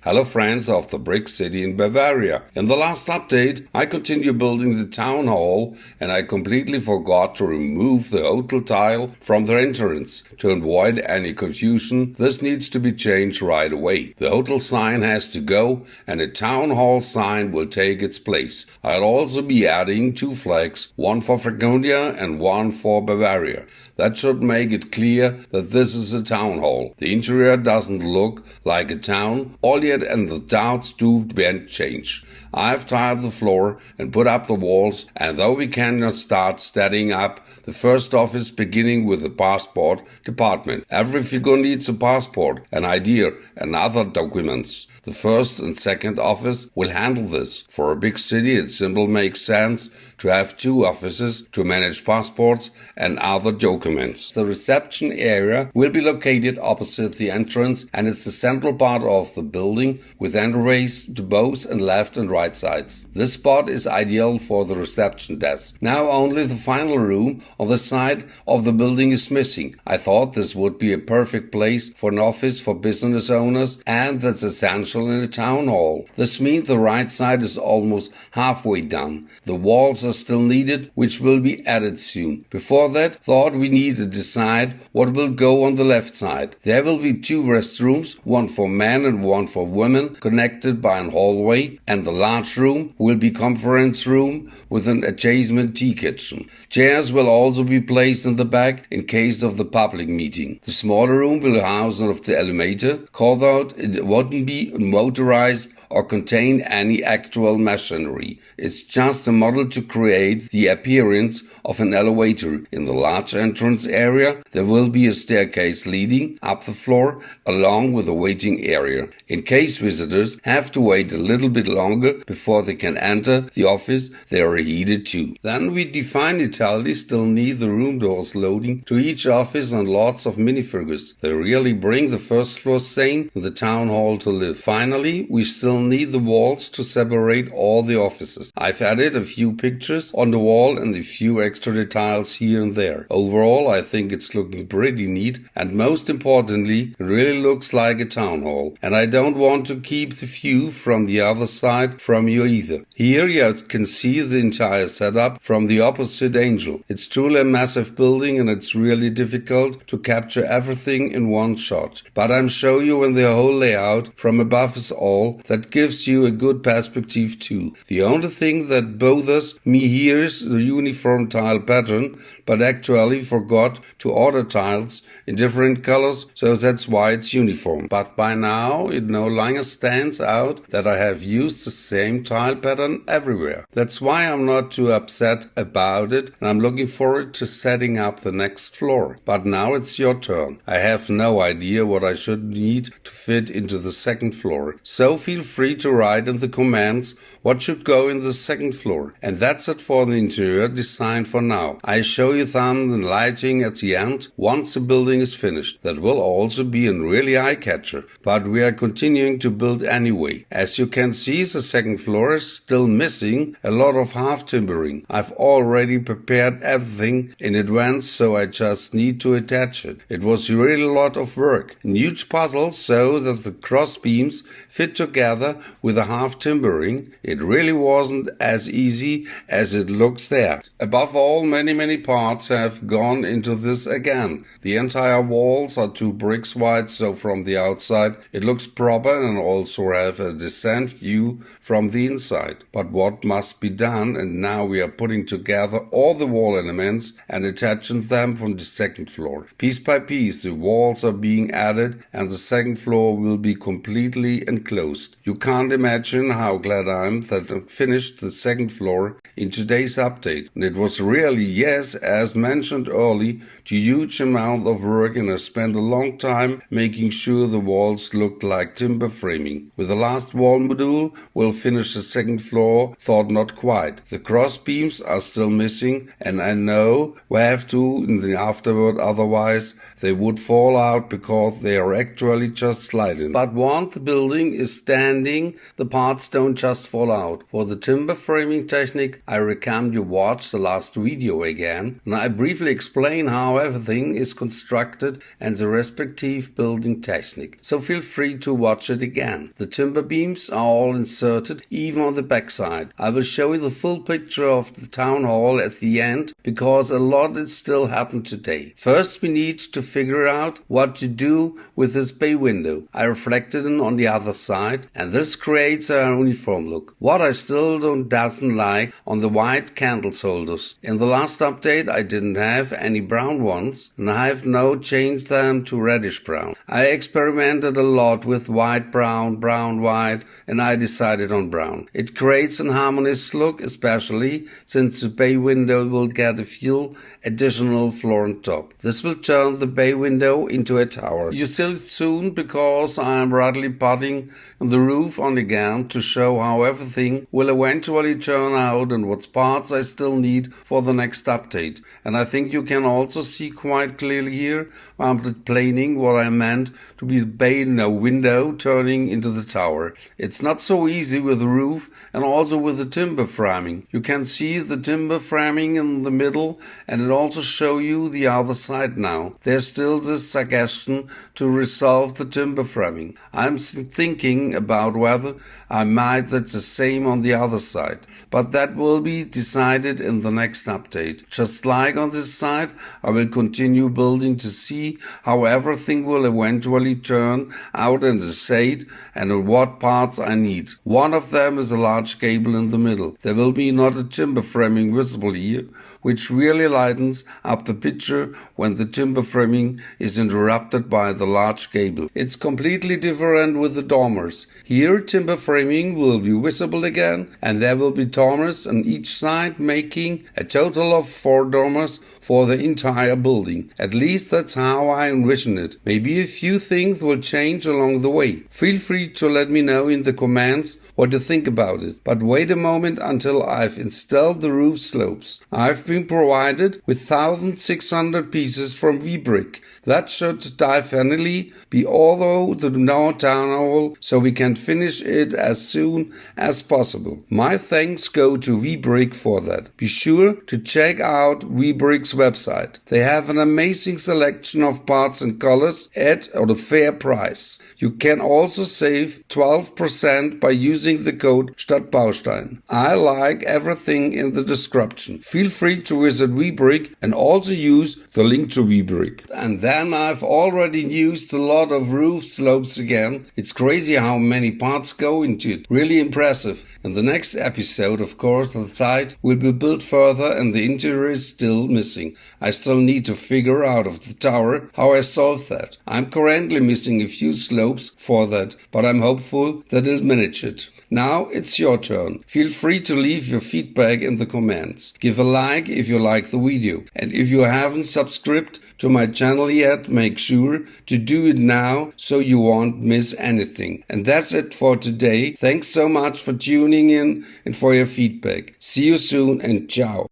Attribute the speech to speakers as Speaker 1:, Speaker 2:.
Speaker 1: Hello friends of the Brick City in Bavaria. In the last update, I continue building the town hall and I completely forgot to remove the hotel tile from the entrance. To avoid any confusion, this needs to be changed right away. The hotel sign has to go and a town hall sign will take its place. I'll also be adding 2 flags, one for Franconia and one for Bavaria. That should make it clear that this is a town hall. The interior doesn't look like a town, all yet and the doubts do change. I've tiled the floor and put up the walls, and though we cannot start setting up the first office beginning with the passport department. Every figure needs a passport, an ID, and other documents. The first and second office will handle this. For a big city, it simply makes sense to have 2 offices to manage passports and other documents. The reception area will be located opposite the entrance and is the central part of the building with entryways to both and left and right sides. This spot is ideal for the reception desk. Now only the final room on the side of the building is missing. I thought this would be a perfect place for an office for business owners, and that's essential in a town hall. This means the right side is almost halfway done. The walls are still needed, which will be added soon. Before that, thought we need to decide what will go on the left side. There will be 2 restrooms, one for men and one for women, connected by an hallway, and the large room will be conference room with an adjacent tea kitchen. Chairs will also be placed in the back in case of the public meeting. The smaller room will house one of the elevator, although it wouldn't be motorized or contain any actual machinery. It's just a model to create the appearance of an elevator. In the large entrance area, there will be a staircase leading up the floor along with a waiting area. In case visitors have to wait a little bit longer before they can enter the office, they are heated too. Then we define Italy still need the room doors loading to each office and lots of minifigures. They really bring the first floor scene in the town hall to live. Finally, we still need the walls to separate all the offices. I've added a few pictures on the wall and a few extra details here and there. Overall, I think it's looking pretty neat, and most importantly, it really looks like a town hall. And I don't want to keep the view from the other side from you either. Here you can see the entire setup from the opposite angle. It's truly a massive building and it's really difficult to capture everything in one shot. But I'm showing you in the whole layout from above is all that gives you a good perspective too. The only thing that bothers me here is the uniform tile pattern, but actually forgot to order tiles in different colors, so that's why it's uniform. But by now it no longer stands out that I have used the same tile pattern everywhere. That's why I'm not too upset about it, and I'm looking forward to setting up the next floor. But now it's your turn. I have no idea what I should need to fit into the second floor, so feel free to write in the comments what should go in the second floor. And that's it for the interior design for now. I show you some and lighting at the end once the building is finished. That will also be a really eye-catcher, but we are continuing to build anyway. As you can see, the second floor is still missing a lot of half timbering. I've already prepared everything in advance, so I just need to attach it. It was really a lot of work, a huge puzzle so that the cross beams fit together with the half timbering. It really wasn't as easy as it looks there. Above all, many parts have gone into this again. The entire walls are 2 bricks wide, so from the outside it looks proper and also have a decent view from the inside. But what must be done, and now we are putting together all the wall elements and attaching them from the second floor. Piece by piece the walls are being added and the second floor will be completely enclosed. You can't imagine how glad I am that I finished the second floor in today's update. And it was really, yes, as mentioned early, a huge amount of work, and I spent a long time making sure the walls looked like timber framing. With the last wall module, we'll finish the second floor, thought not quite. The cross beams are still missing, and I know we have to in the afterward, otherwise they would fall out because they are actually just sliding. But once the building is standing ending, the parts don't just fall out. For the timber framing technique, I recommend you watch the last video again, and I briefly explain how everything is constructed and the respective building technique. So feel free to watch it again. The timber beams are all inserted, even on the backside. I will show you the full picture of the town hall at the end, because a lot is still happened today. First, we need to figure out what to do with this bay window. I reflected it on the other side, and this creates a uniform look. What I still doesn't like on the white candles holders. In the last update, I didn't have any brown ones, and I have now changed them to reddish brown. I experimented a lot with white, brown, brown, white, and I decided on brown. It creates an harmonious look, especially since the bay window will get a few additional floor on top. This will turn the bay window into a tower. You see it soon, because I am rapidly putting the roof on again to show how everything will eventually turn out and what parts I still need for the next update. And I think you can also see quite clearly here I'm explaining what I meant to be the bay window turning into the tower. It's not so easy with the roof and also with the timber framing. You can see the timber framing in the middle, and it also show you the other side now. There's still this suggestion to resolve the timber framing. I'm thinking about whether I might that's the same on the other side, but that will be decided in the next update. Just like on this side, I will continue building to see how everything will eventually turn out in the shade and what parts I need. One of them is a large gable in the middle. There will be not a timber framing visible here, which really lightens up the picture when the timber framing is interrupted by the large gable. It's completely different with the dormers. Here timber framing will be visible again, and there will be dormers on each side, making a total of 4 dormers for the entire building. At least that's how I envision it. Maybe a few things will change along the way. Feel free to let me know in the comments what you think about it. But wait a moment until I've installed the roof slopes. I've been provided with 1600 pieces from Webrick. That should definitely be all the town hall, so we can finish it as soon as possible. My thanks go to Webrick for that. Be sure to check out Webrick's website. They have an amazing selection of parts and colors at a fair price. You can also save 12% by using the code Stadt Baustein. I like everything in the description. Feel free to visit Webrick and also use the link to Webrick. And then I've already used a lot of roof slopes again. It's crazy how many parts go into it. Really impressive. In the next episode, of course, the site will be built further and the interior is still missing. I still need to figure out of the tower how I solve that. I'm currently missing a few slopes for that, but I'm hopeful that I'll manage it. Now it's your turn. Feel free to leave your feedback in the comments. Give a like if you like the video. And if you haven't subscribed to my channel yet, make sure to do it now so you won't miss anything. And that's it for today. Thanks so much for tuning in and for your feedback. See you soon and ciao.